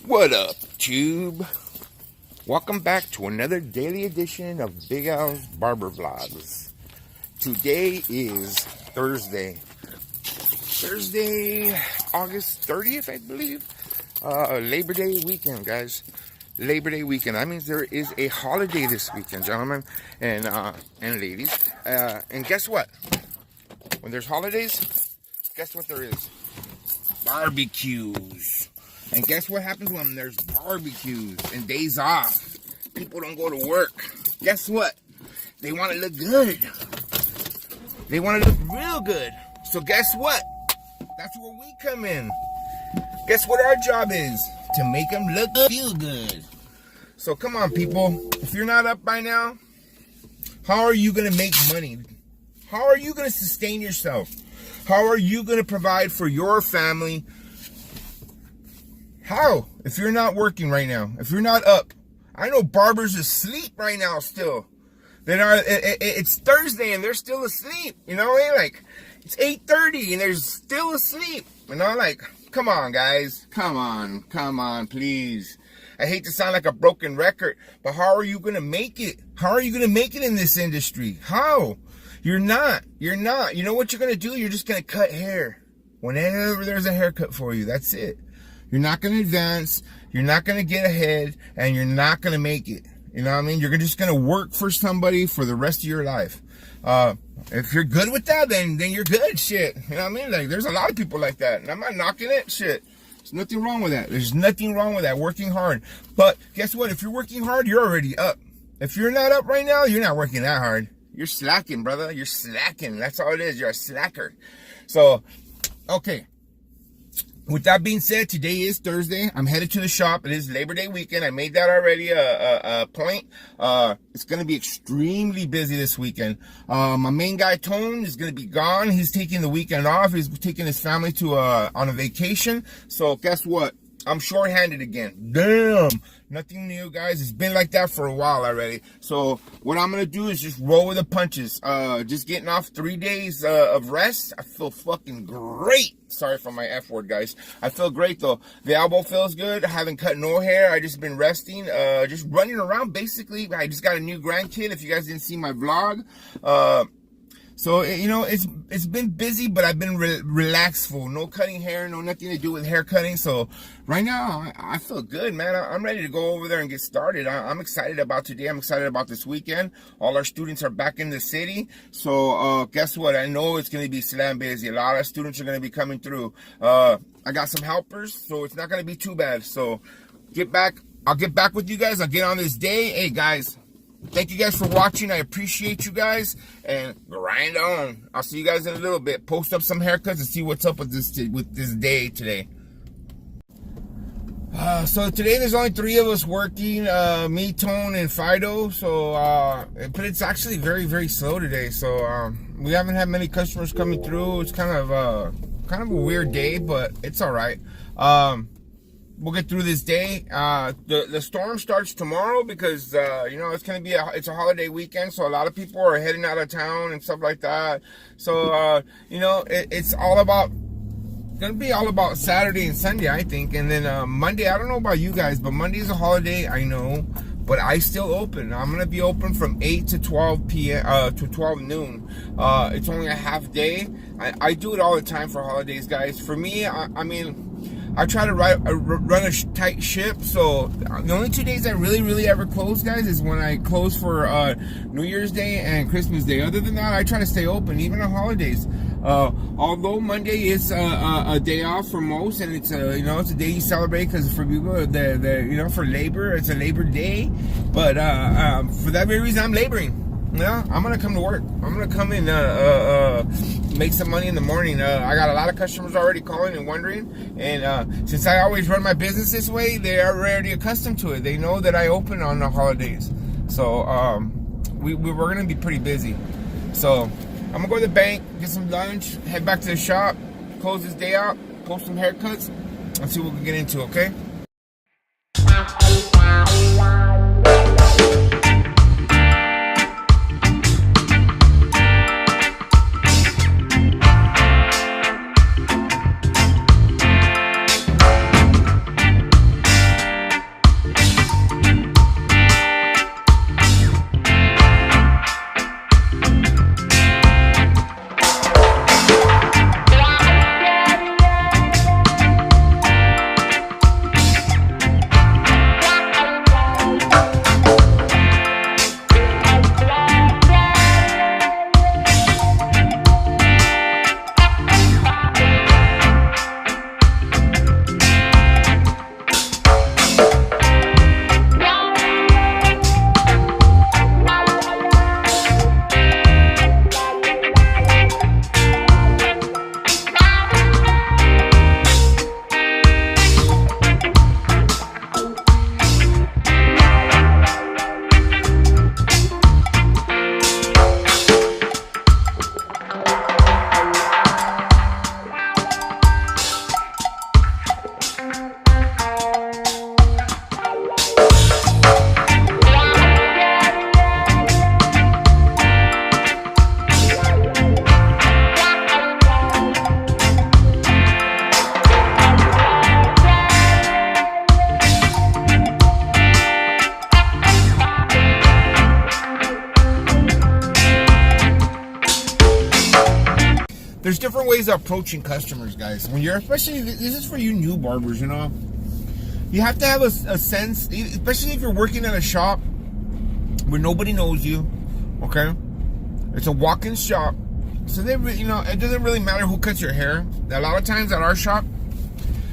What up, Tube? Welcome back to another daily edition of Big Al's Barber Vlogs. Today is Thursday, August 30th, I believe. Labor Day weekend, guys. Labor Day weekend. That means there is a holiday this weekend, gentlemen and ladies. And guess what? When there's holidays, guess what there is? Barbecues. And guess what happens when there's barbecues and days off? People don't go to work. Guess what? They want to look good. They want to look real good. So guess what? That's where we come in. Guess what our job is? To make them look good, feel good. So come on, people. If you're not up by now, how are you going to make money? How are you going to sustain yourself? How are you going to provide for your family? How? If you're not working right now, if you're not up. I know barbers asleep right now still. It's Thursday and they're still asleep. You know, like it's 8:30 and they're still asleep. You know, like, come on, guys. Come on, please. I hate to sound like a broken record, but how are you going to make it? How are you going to make it in this industry? How? You're not. You know what you're going to do? You're just going to cut hair. Whenever there's a haircut for you, that's it. You're not going to advance, you're not going to get ahead, and you're not going to make it. You know what I mean? You're just going to work for somebody for the rest of your life. If you're good with that, then you're good, shit. You know what I mean? Like, there's a lot of people like that, and I'm not knocking it, shit. There's nothing wrong with that. There's nothing wrong with that, working hard. But guess what? If you're working hard, you're already up. If you're not up right now, you're not working that hard. You're slacking, brother. You're slacking. That's all it is. You're a slacker. So, okay. With that being said, today is Thursday. I'm headed to the shop. It is Labor Day weekend. I made that already a point. It's going to be extremely busy this weekend. My main guy, Tone, is going to be gone. He's taking the weekend off. He's taking his family to on a vacation. So guess what? I'm short-handed again. Damn. Nothing new, guys. It's been like that for a while already. So what I'm going to do is just roll with the punches. Just getting off 3 days of rest. I feel fucking great. Sorry for my F word, guys. I feel great, though. The elbow feels good. I haven't cut no hair. I just been resting. Just running around, basically. I just got a new grandkid, if you guys didn't see my vlog. So, you know, it's been busy, but I've been relaxful. No cutting hair, no nothing to do with hair cutting. So right now, I feel good, man. I'm ready to go over there and get started. I'm excited about today. I'm excited about this weekend. All our students are back in the city. So guess what? I know it's going to be slam busy. A lot of students are going to be coming through. I got some helpers, so it's not going to be too bad. So I'll get back with you guys. I'll get on this day. Hey, guys. Thank you guys for watching. I appreciate you guys. And grind on. I'll see you guys in a little bit. Post up some haircuts and see what's up with this day today. So today there's only 3 of us working. Me, Tone, and Fido. So, but it's actually very, very slow today. So, we haven't had many customers coming through. It's kind of a weird day, but it's all right. We'll get through this day. The storm starts tomorrow because you know, it's a holiday weekend, so a lot of people are heading out of town and stuff like that. So you know, it's gonna be all about Saturday and Sunday, I think, and then Monday. I don't know about you guys, but Monday is a holiday, I know, but I still open. I'm gonna be open from 8 to 12 p.m. To 12 noon. It's only a half day. I do it all the time for holidays, guys. For me, I mean, I try to run a tight ship, so the only 2 days I really ever close, guys, is when I close for New Year's Day and Christmas Day. Other than that, I try to stay open, even on holidays. Although Monday is a day off for most, and it's you know, it's a day you celebrate because for people, you know, for labor, it's a Labor Day. But for that very reason, I'm laboring. Yeah, I'm gonna come to work. I'm gonna come in, make some money in the morning. I got a lot of customers already calling and wondering, and since I always run my business this way, they are already accustomed to it. They know that I open on the holidays, so we're gonna be pretty busy. So I'm gonna go to the bank, get some lunch, head back to the shop, close this day out, post some haircuts, and see what we can get into. Okay. is approaching customers, guys. When you're, especially, this is for you new barbers, you know. You have to have a sense, especially if you're working at a shop where nobody knows you, okay? It's a walk-in shop. So, you know, it doesn't really matter who cuts your hair. A lot of times at our shop,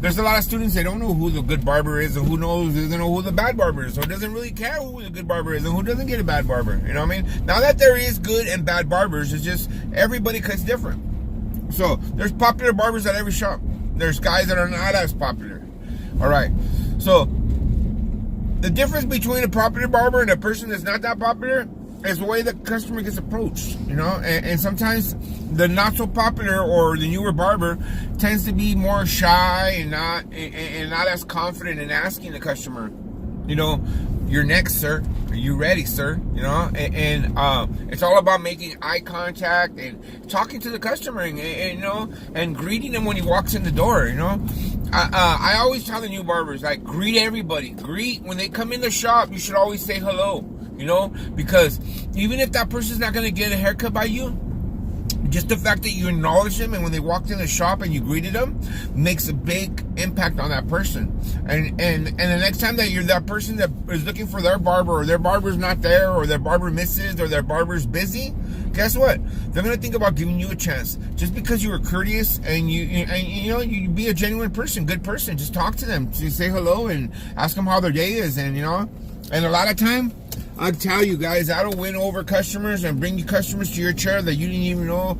there's a lot of students, they don't know who the good barber is and doesn't know who the bad barber is. So it doesn't really care who the good barber is and who doesn't get a bad barber. You know what I mean? Now that there is good and bad barbers, it's just everybody cuts different. So there's popular barbers at every shop. There's guys that are not as popular. All right. So the difference between a popular barber and a person that's not that popular is the way the customer gets approached, you know, and sometimes the not so popular or the newer barber tends to be more shy and not as confident in asking the customer, you know, "You're next, sir. Are you ready, sir?" You know, and it's all about making eye contact and talking to the customer and you know, and greeting him when he walks in the door. You know, I always tell the new barbers, like, greet everybody. When they come in the shop, you should always say hello. You know, because even if that person's not going to get a haircut by you, just the fact that you acknowledge them and when they walked in the shop and you greeted them makes a big impact on that person. And the next time that you're that person that is looking for their barber, or their barber's not there, or their barber misses, or their barber's busy, guess what? They're going to think about giving you a chance. Just because you were courteous and you know, you be a genuine person, good person, just talk to them, just say hello and ask them how their day is. And you know, and a lot of time, I tell you guys, that'll win over customers and bring you customers to your chair that you didn't even know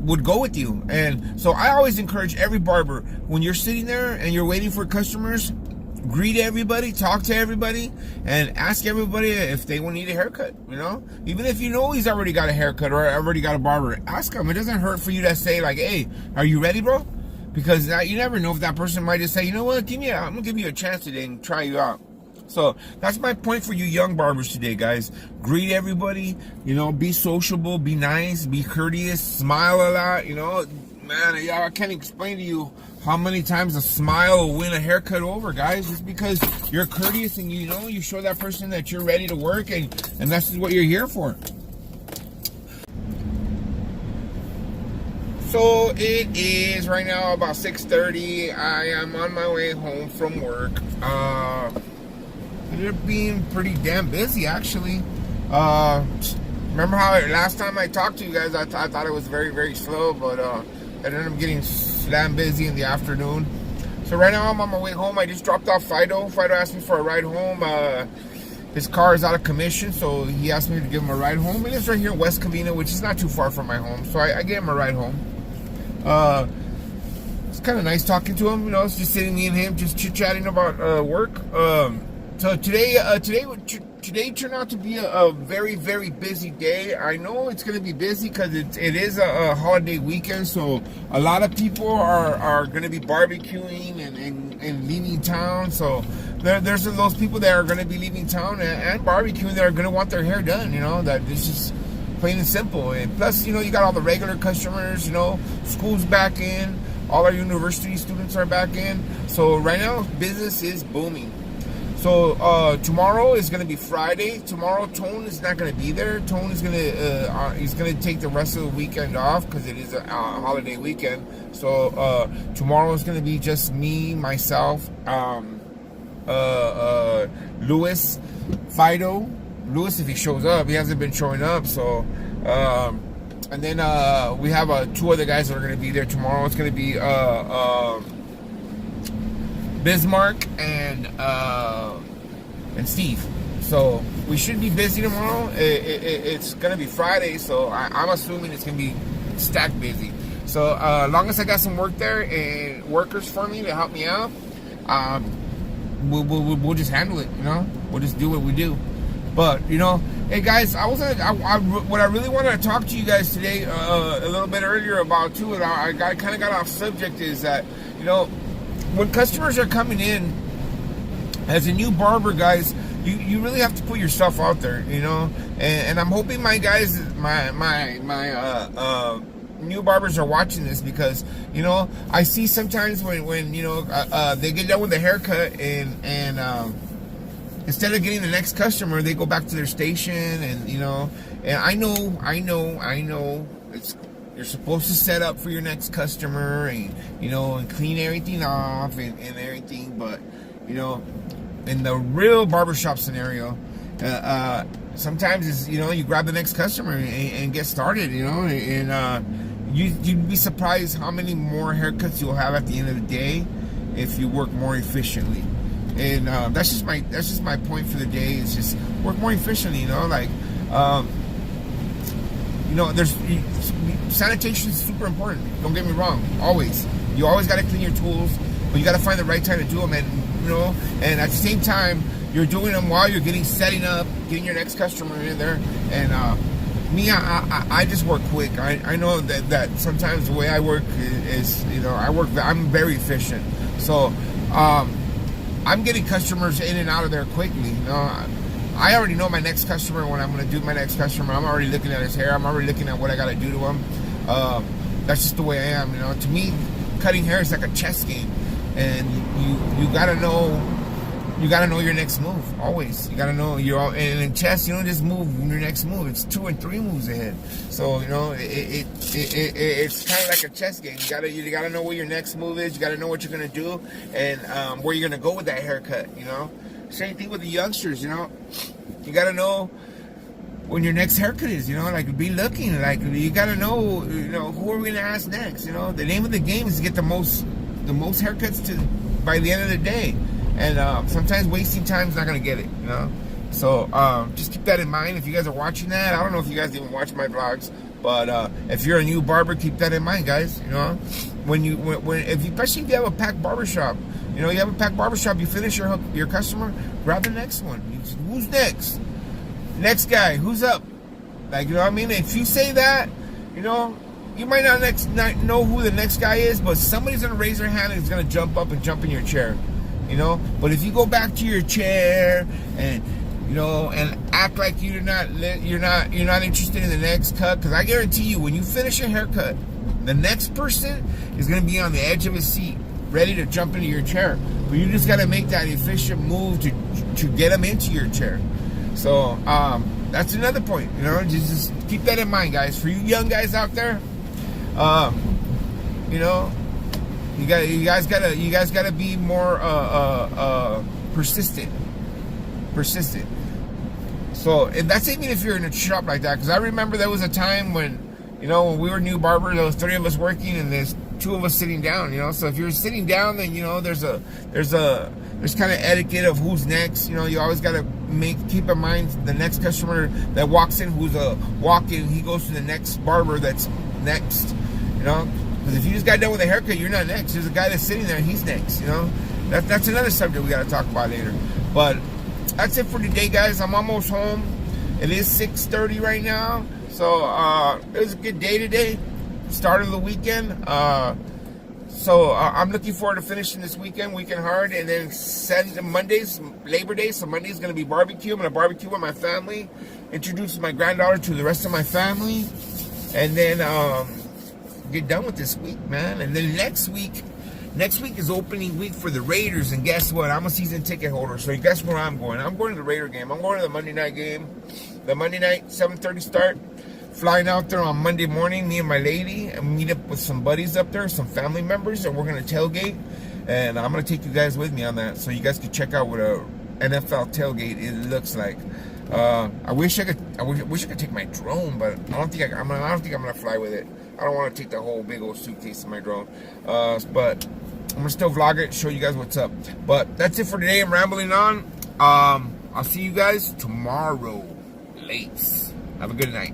would go with you. And so I always encourage every barber, when you're sitting there and you're waiting for customers, greet everybody, talk to everybody, and ask everybody if they will need a haircut. You know, even if you know he's already got a haircut or already got a barber, ask him. It doesn't hurt for you to say, like, "Hey, are you ready, bro?" Because you never know if that person might just say, "You know what, I'm gonna give you a chance today and try you out." So that's my point for you young barbers today, guys. Greet everybody, you know, be sociable, be nice, be courteous, smile a lot. You know, man, I can't explain to you how many times a smile will win a haircut over, guys. Just because you're courteous and you know, you show that person that you're ready to work, and that's what you're here for. So it is right now about 6:30. I am on my way home from work. Ended up being pretty damn busy, actually. Remember how last time I talked to you guys, I thought it was very, very slow, but I ended up getting slam busy in the afternoon. So right now I'm on my way home. I just dropped off Fido. Fido asked me for a ride home. His car is out of commission, so he asked me to give him a ride home. And it's right here in West Covina, which is not too far from my home. So I gave him a ride home. It's kind of nice talking to him. You know, it's just sitting me and him, just chit-chatting about work. So today turned out to be a very, very busy day. I know it's going to be busy because it is a holiday weekend, so a lot of people are going to be barbecuing and leaving town. So there's those people that are going to be leaving town and barbecuing that are going to want their hair done. You know, that it's just plain and simple. And plus, you know, you got all the regular customers. You know, school's back in. All our university students are back in. So right now, business is booming. So tomorrow is going to be Friday. Tomorrow Tone is not going to be there. Tone is going to he's going to take the rest of the weekend off because it is a holiday weekend. So tomorrow is going to be just me, myself, Louis, Fido. Louis, if he shows up, he hasn't been showing up. So and then we have 2 other guys that are going to be there tomorrow. It's going to be Bismarck and Steve. So we should be busy tomorrow. It's gonna be Friday, so I'm assuming it's gonna be stacked busy. So as long as I got some work there and workers for me to help me out, we'll just handle it. You know, we'll just do what we do. But you know, hey guys, what I really wanted to talk to you guys today a little bit earlier about too, and I kind of got off subject, is that, you know, when customers are coming in, as a new barber, guys, you really have to put yourself out there, you know. And I'm hoping my guys, my new barbers are watching this, because, you know, I see sometimes when you know they get done with the haircut and instead of getting the next customer, they go back to their station, and you know, and I know it's you're supposed to set up for your next customer, and you know, and clean everything off and everything. But you know, in the real barbershop scenario, sometimes it's, you know, you grab the next customer and get started, you know, and you'd be surprised how many more haircuts you'll have at the end of the day if you work more efficiently. And that's just my point for the day, is just work more efficiently, you know, like you know, sanitation is super important, don't get me wrong. You always got to clean your tools, but you got to find the right time to do them. And you know, and at the same time you're doing them while you're setting up, getting your next customer in there. And me, I just work quick. I know that sometimes the way I work is, you know, I'm very efficient. So I'm getting customers in and out of there quickly. You know, I already know my next customer. When I'm going to do my next customer, I'm already looking at his hair. I'm already looking at what I got to do to him. That's just the way I am. You know, to me, cutting hair is like a chess game, and you got to know. You gotta know your next move. Always, you gotta know and in chess, you don't just move your next move. It's 2 and 3 moves ahead. So you know, it's kind of like a chess game. You gotta know what your next move is. You gotta know what you're gonna do, and where you're gonna go with that haircut. You know, same thing with the youngsters. You know, you gotta know when your next haircut is. You know, like be looking. Like you gotta know. You know, who are we gonna ask next? You know, the name of the game is to get the most haircuts by the end of the day. And sometimes wasting time is not going to get it, you know? So just keep that in mind. If you guys are watching that, I don't know if you guys even watch my vlogs, but if you're a new barber, keep that in mind, guys. You know, especially if you have a packed barbershop, you know, you have a packed barbershop, you finish your customer, grab the next one. Who's next? Next guy, who's up? Like, you know what I mean? If you say that, you know, you might not know who the next guy is, but somebody's going to raise their hand and is going to jump up and jump in your chair. You know, but if you go back to your chair and, you know, and act like you're not interested in the next cut, because I guarantee you, when you finish a haircut, the next person is going to be on the edge of his seat, ready to jump into your chair. But you just got to make that efficient move to get them into your chair. So that's another point. You know, just keep that in mind, guys. For you young guys out there, you know. You guys gotta be more persistent. So, and that's even if you're in a shop like that. Because I remember there was a time when, you know, when we were new barbers, there was 3 of us working and there's 2 of us sitting down. You know, so if you're sitting down, then you know there's kind of etiquette of who's next. You know, you always gotta keep in mind the next customer that walks in, who's a walk-in, he goes to the next barber that's next. You know. Because if you just got done with a haircut, you're not next. There's a guy that's sitting there, and he's next, you know? That's another subject we got to talk about later. But that's it for today, guys. I'm almost home. It is 6:30 right now. So it was a good day today. Start of the weekend. So I'm looking forward to finishing this weekend hard. And then Monday's Labor Day. So Monday's going to be barbecue. I'm going to barbecue with my family. Introduce my granddaughter to the rest of my family. And then get done with this week, man. And then next week is opening week for the Raiders, and guess what? I'm a season ticket holder, so guess where I'm going? I'm going to the Raider game. I'm going to the Monday night game. The Monday night 7:30 start. Flying out there on Monday morning, me and my lady, and meet up with some buddies up there, some family members, and we're gonna tailgate. And I'm gonna take you guys with me on that, so you guys can check out what a NFL tailgate it looks like. I wish I could take my drone, but I don't think I'm gonna fly with it. I don't want to take the whole big old suitcase in my drone. But I'm gonna still vlog it, show you guys what's up. But that's it for today. I'm rambling on. I'll see you guys tomorrow. Late. Have a good night.